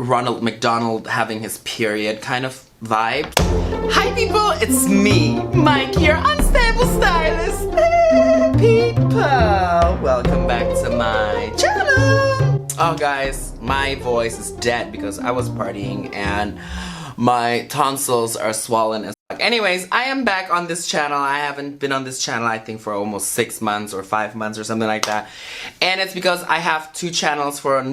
Ronald Mcdonald having his period kind of vibe. Hi people, it's me, Mike, your unstable stylist. Hey people, welcome back to my channel. Oh guys, my voice is dead because I was partying and my tonsils are swollen as fuck. Anyways, I am back on this channel. I haven't been on this channel I think for almost 6 months or 5 months or something like that. And it's because I have 2 channels. For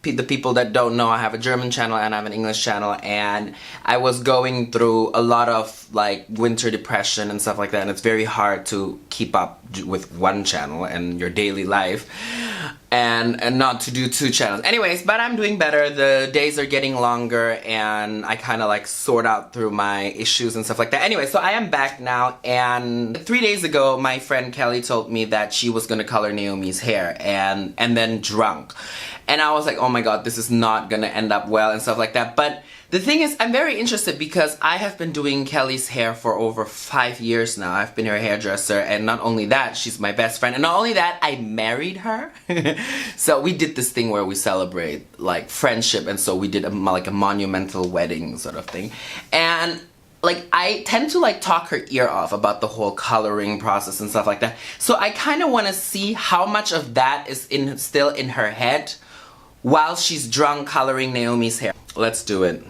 the people that don't know, I have a German channel and I have an English channel, and I was going through a lot of like winter depression and stuff like that, and it's very hard to keep up with one channel and your daily life and not to do 2 channels. Anyways, but I'm doing better. The days are getting longer and I kind of like sort out through my issues and stuff like that. Anyway, so I am back now, and 3 days ago my friend Kelly told me that she was gonna color Naomi's hair and then drunk. And I was like, oh my god, this is not gonna end up well and stuff like that. But the thing is, I'm very interested because I have been doing Kelly's hair for over 5 years now. I've been her hairdresser, and not only that, she's my best friend. And not only that, I married her. So we did this thing where we celebrate like friendship, and so we did like a monumental wedding sort of thing. And like, I tend to like talk her ear off about the whole coloring process and stuff like that. So I kind of want to see how much of that is still in her head while she's drunk coloring Naomi's hair. Let's do it.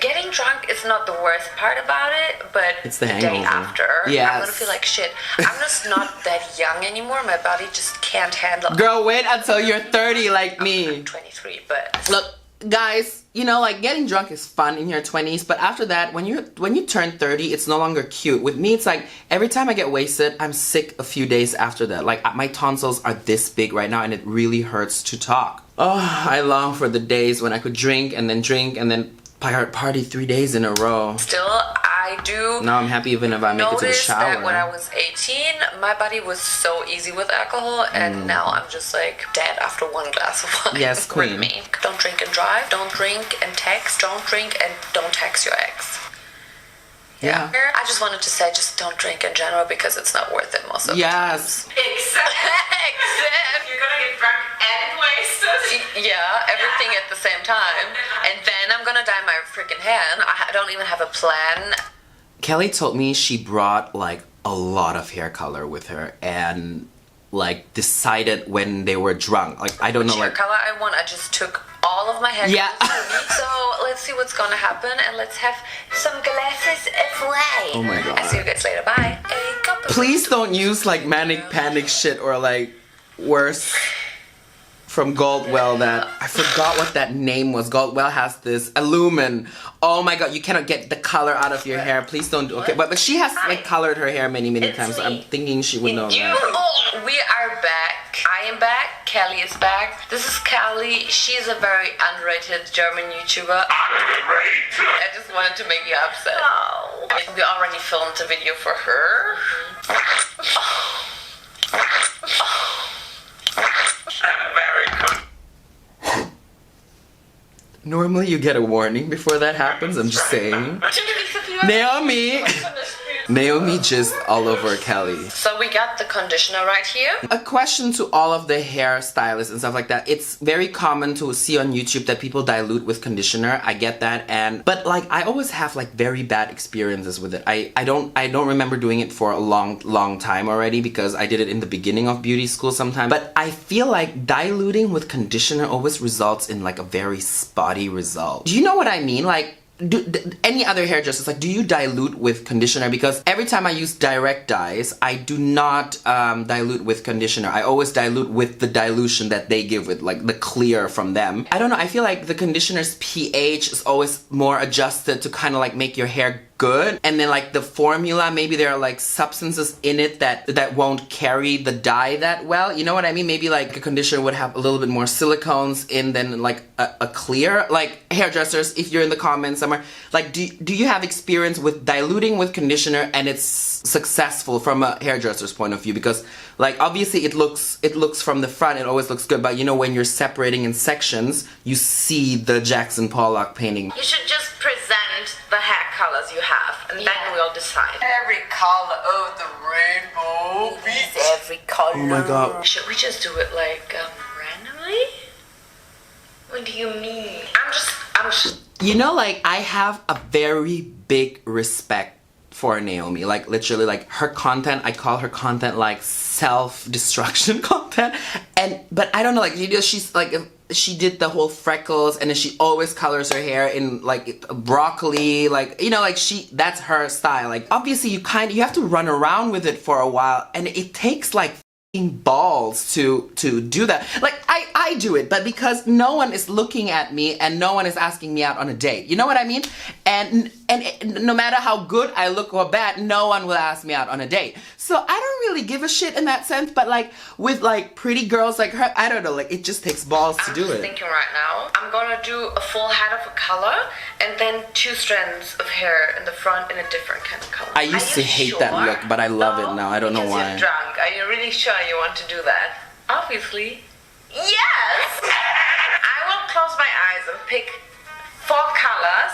Getting drunk is not the worst part about it, but it's the day after, yes. I'm gonna feel like shit. I'm just not that young anymore. My body just can't handle. Girl, wait until you're 30 like me. I'm 23, but look, guys, you know, like getting drunk is fun in your 20s, but after that, when you turn 30, it's no longer cute. With me, it's like every time I get wasted, I'm sick a few days after that. Like my tonsils are this big right now, and it really hurts to talk. Oh, I long for the days when I could drink and then party 3 days in a row. Still, I do. Now I'm happy even if I make it to the shower. That when I was 18, my body was so easy with alcohol, and now I'm just like dead after 1 glass of wine. Yes, queen. Me. Don't drink and drive. Don't drink and text. Don't drink and don't text your ex. Yeah. I just wanted to say, just don't drink in general because it's not worth it most of the time. Yes. Except you're gonna get drunk and wasted. Yeah, everything at the same time. And then I'm gonna dye my freaking hair. And I don't even have a plan. Kelly told me she brought like a lot of hair color with her and like decided when they were drunk. Like I don't know, hair like color I want. I just took all of my hair. Yeah. So let's see what's gonna happen, and let's have some glasses away. Oh my god. I'll see you guys later. Bye. Please don't use like manic panic shit or like worse from Goldwell. That I forgot what that name was. Goldwell has this Illumin. Oh my god, you cannot get the color out of your hair. Please don't do. Okay, but she has like colored her hair many times. So I'm thinking she would know that. We are back. I am back. Kelly is back. This is Kelly. She's a very underrated German YouTuber. I just wanted to make you upset. Oh. We already filmed a video for her. Normally you get a warning before that happens. I'm just saying. Naomi just all over Kelly. So we got the conditioner right here. A question to all of the hairstylists and stuff like that. It's very common to see on YouTube that people dilute with conditioner. I get that, but like I always have like very bad experiences with it. I don't remember doing it for a long time already because I did it in the beginning of beauty school sometime. But I feel like diluting with conditioner always results in like a very spotty result. Do you know what I mean? Like, any other hairdressers, like, do you dilute with conditioner? Because every time I use direct dyes, I do not dilute with conditioner. I always dilute with the dilution that they give with like the clear from them. I don't know, I feel like the conditioner's pH is always more adjusted to kind of like make your hair good, and then like the formula, maybe there are like substances in it that won't carry the dye that well, you know what I mean? Maybe like a conditioner would have a little bit more silicones in than like a clear. Like hairdressers, if you're in the comments somewhere, like do you have experience with diluting with conditioner and it's successful from a hairdresser's point of view? Because like obviously it looks from the front, it always looks good, but you know when you're separating in sections, you see the Jackson Pollock painting. You should just present the hair colors you have, and then we'll decide. Every color of the rainbow. every color. Oh my god. Should we just do it like randomly? What do you mean? I'm just. You know, like, I have a very big respect for Naomi. Like, literally, like, her content, I call her content, like, self-destruction content. But I don't know, like, she's, like, she did the whole freckles, and then she always colors her hair in, like, broccoli, like, you know, like, that's her style. Like, obviously, you have to run around with it for a while, and it takes, like, balls to do that. Like, I do it, but because no one is looking at me and no one is asking me out on a date. You know what I mean? And no matter how good I look or bad, no one will ask me out on a date. So I don't really give a shit in that sense, but like with like pretty girls like her, I don't know, like it just takes balls to do it. I'm thinking right now, I'm gonna do a full head of a color and then 2 strands of hair in the front in a different kind of color. I used to hate that look, but I love it now. I don't know why. You're drunk. Are you really sure you want to do that? Obviously. Yes! I will close my eyes and pick 4 colors.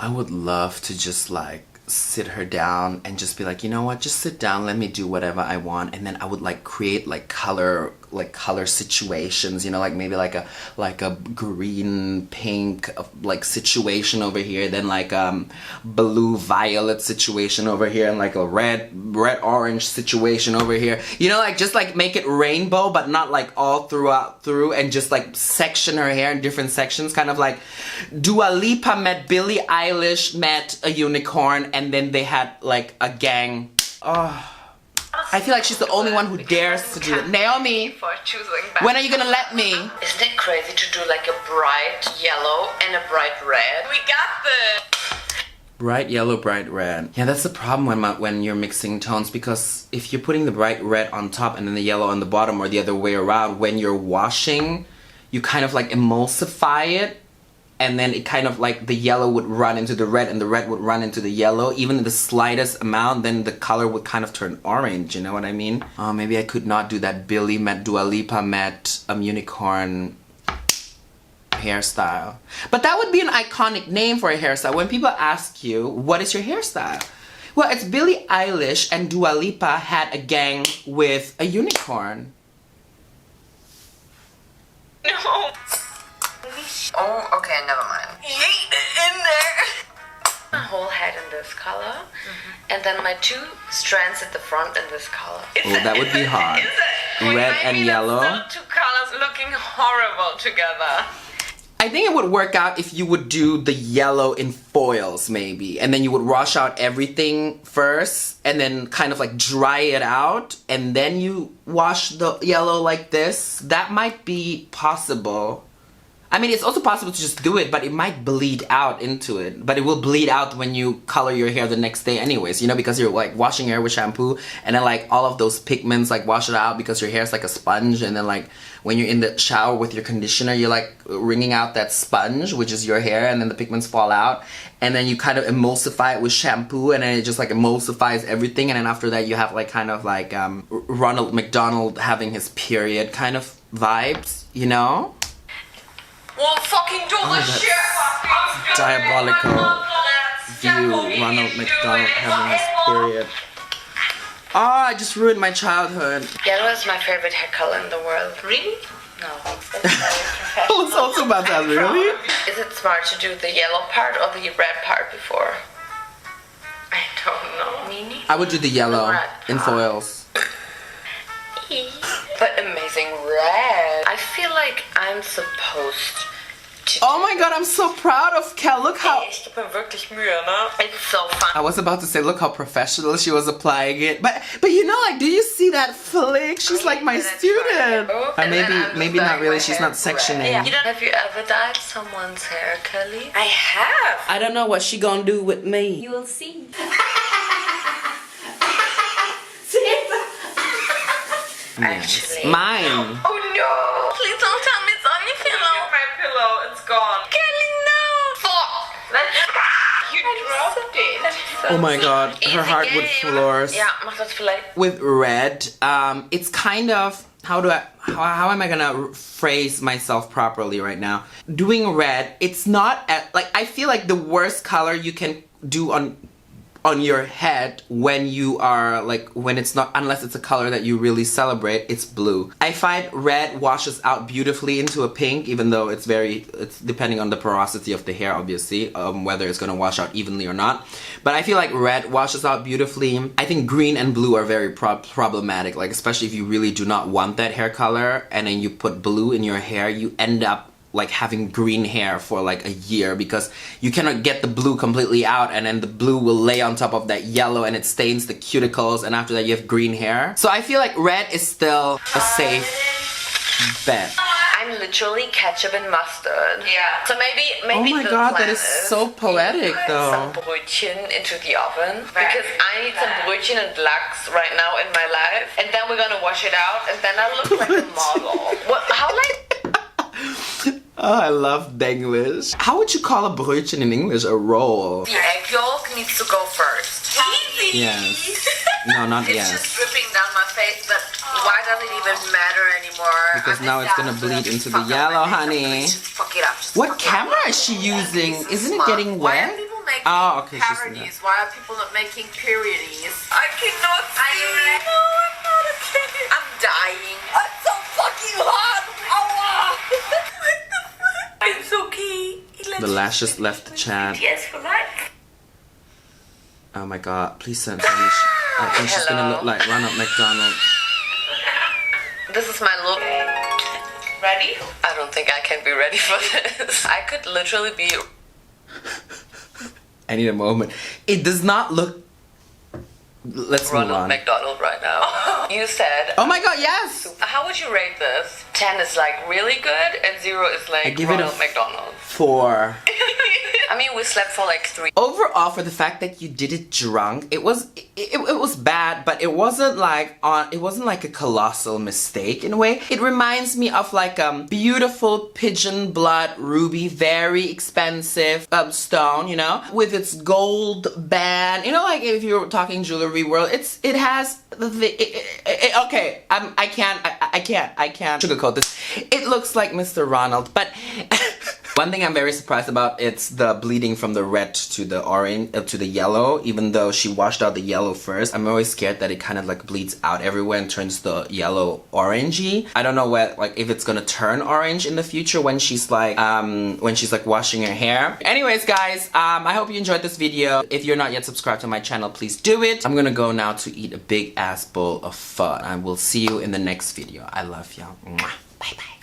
I would love to just like sit her down and just be like, you know what, just sit down, let me do whatever I want, and then I would like create like color situations, you know, like maybe like a green pink like situation over here, then like blue violet situation over here, and like a red orange situation over here, you know, like just like make it rainbow but not like all through, and just like section her hair in different sections, kind of like Dua Lipa met Billie Eilish met a unicorn, and then they had like a gang. Oh, I feel like she's the only one who dares to do it. Naomi, when are you gonna let me? Isn't it crazy to do like a bright yellow and a bright red? We got this! Bright yellow, bright red. Yeah, that's the problem when you're mixing tones, because if you're putting the bright red on top and then the yellow on the bottom, or the other way around, when you're washing, you kind of like emulsify it, and then it kind of like the yellow would run into the red and the red would run into the yellow, even in the slightest amount, then the color would kind of turn orange, you know what I mean? Maybe I could not do that Billy met Dua Lipa met unicorn hairstyle. But that would be an iconic name for a hairstyle. When people ask you, what is your hairstyle? Well, it's Billie Eilish and Dua Lipa had a gang with a unicorn. No. Oh, okay, never mind. In there. My whole head in this color, and then my 2 strands at the front in this color. Oh, that would be hard. Red and yellow. Still 2 colors looking horrible together. I think it would work out if you would do the yellow in foils maybe, and then you would wash out everything first and then kind of like dry it out, and then you wash the yellow like this. That might be possible. I mean, it's also possible to just do it, but it might bleed out into it. But it will bleed out when you color your hair the next day anyways, you know, because you're like washing your hair with shampoo, and then like all of those pigments like wash it out because your hair is like a sponge, and then like when you're in the shower with your conditioner, you're like wringing out that sponge, which is your hair, and then the pigments fall out, and then you kind of emulsify it with shampoo, and then it just like emulsifies everything, and then after that you have like kind of like Ronald Mcdonald having his period kind of vibes, you know? Well, fucking do the shit! Diabolical view, Ronald McDonald having his period. Oh, I just ruined my childhood. Yellow is my favorite hair color in the world. Really? No. That's very I was professional. also about that, really? Is it smart to do the yellow part or the red part before? I don't know. Meaning? I would do the yellow The red in part. foils. But amazing red. I feel like I'm supposed to. Oh my god, I'm so proud of Kel. Look how... Ich gebe mir wirklich Mühe, ne? It's so fun. I was about to say, look how professional she was applying it. But you know, like, do you see that flick? She's like my student. Maybe not really. She's not sectioning. Yeah. Have you ever dyed someone's hair, Kelly? I have. I don't know what she gonna do with me. You will see. Actually. Mine. Oh no! Please don't tell me it's on your pillow. My pillow, it's gone. Kelly, no! Fuck! You dropped it. Oh my god, her heart would floors. Ja, mach das vielleicht. With red, it's kind of... How am I gonna phrase myself properly right now? Doing red, it's not... like, I feel like the worst color you can do on on your head when you are like, when it's not, unless it's a color that you really celebrate, it's blue. I find red washes out beautifully into a pink, even though it's depending on the porosity of the hair, obviously, whether it's gonna wash out evenly or not. But I feel like red washes out beautifully. I think green and blue are very problematic, like especially if you really do not want that hair color and then you put blue in your hair, you end up like having green hair for like a year because you cannot get the blue completely out, and then the blue will lay on top of that yellow and it stains the cuticles, and after that you have green hair. So I feel like red is still a safe bet. I'm literally ketchup and mustard. Yeah. So maybe oh my the god, plan that is so poetic though. Some Brötchen into the oven because I need some Brötchen and Lachs right now in my life, and then we're gonna wash it out, and then I look like a model. What? How like? Oh, I love Denglish. How would you call a Brötchen in English? A roll? The egg yolk needs to go first. Easy. Yes. No, not it's yes. It's just dripping down my face, but why does it even matter anymore? Because now it's gonna bleed into the yellow, honey. Fuck it up. What camera is she using? Isn't it getting Why wet? are people making okay, parodies? Why are people not making parodies? I cannot see. No, I'm not a kid. I'm dying. I'm so fucking hot. It's okay. The lashes left the chat. Yes, for life. Oh my god, please send me. I think she's gonna look like Ronald McDonald. This is my look. Ready? I don't think I can be ready for this. I could literally be... I need a moment. It does not look... Let's move Ronald on. McDonald right now. You said... Oh my god, yes! How would you rate this? 10 is like really good and 0 is like I give Ronald it a McDonald. 4. I mean, we slept for like 3. Overall, for the fact that you did it drunk, it was bad, but it wasn't like a colossal mistake in a way. It reminds me of like a beautiful pigeon blood ruby, very expensive stone, you know, with its gold band. You know, like if you're talking jewelry world, it has okay. I can't sugarcoat this. It looks like Mr. Ronald, but. One thing I'm very surprised about, it's the bleeding from the red to the orange, to the yellow, even though she washed out the yellow first. I'm always scared that it kind of like bleeds out everywhere and turns the yellow orangey. I don't know what, like if it's gonna turn orange in the future when she's like washing her hair. Anyways guys, I hope you enjoyed this video. If you're not yet subscribed to my channel, please do it. I'm gonna go now to eat a big ass bowl of pho. I will see you in the next video. I love y'all. Bye bye.